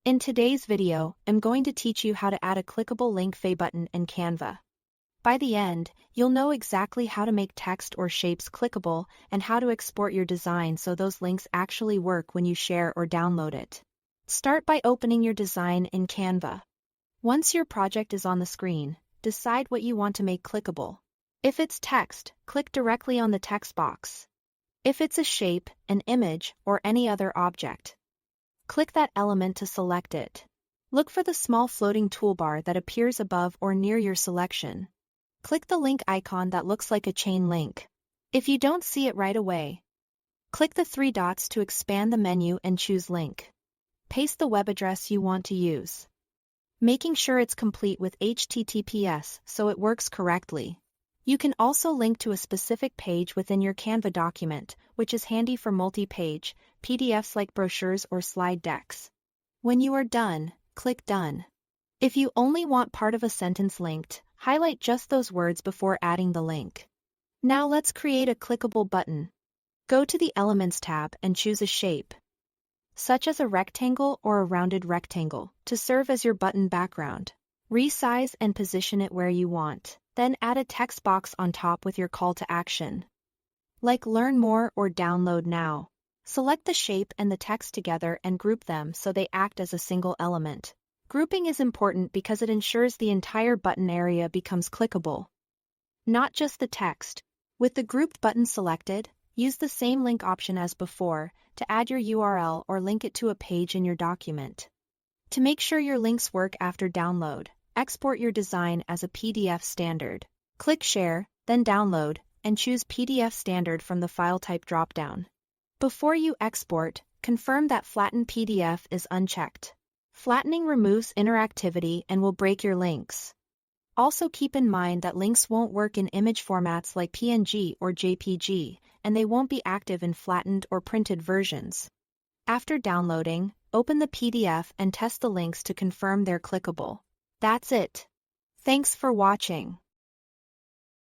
In today's video, I'm going to teach you how to add a clickable link button in Canva. By the end, you'll know exactly how to make text or shapes clickable and how to export your design so those links actually work when you share or download it. Start by opening your design in Canva. Once your project is on the screen, decide what you want to make clickable. If it's text, click directly on the text box. If it's a shape, an image, or any other object, click that element to select it. Look for the small floating toolbar that appears above or near your selection. Click the link icon that looks like a chain link. If you don't see it right away, click the three dots to expand the menu and choose Link. Paste the web address you want to use, making sure it's complete with HTTPS so it works correctly. You can also link to a specific page within your Canva document, which is handy for multi-page PDFs like brochures or slide decks. When you are done, click Done. If you only want part of a sentence linked, highlight just those words before adding the link. Now let's create a clickable button. Go to the Elements tab and choose a shape, such as a rectangle or a rounded rectangle, to serve as your button background. Resize and position it where you want. Then add a text box on top with your call to action, like Learn More or Download Now. Select the shape and the text together and group them so they act as a single element. Grouping is important because it ensures the entire button area becomes clickable, not just the text. With the grouped button selected, use the same link option as before to add your URL or link it to a page in your document. To make sure your links work after download, export your design as a PDF standard. Click Share, then Download, and choose PDF Standard from the File Type dropdown. Before you export, confirm that Flatten PDF is unchecked. Flattening removes interactivity and will break your links. Also keep in mind that links won't work in image formats like PNG or JPG, and they won't be active in flattened or printed versions. After downloading, open the PDF and test the links to confirm they're clickable. That's it. Thanks for watching.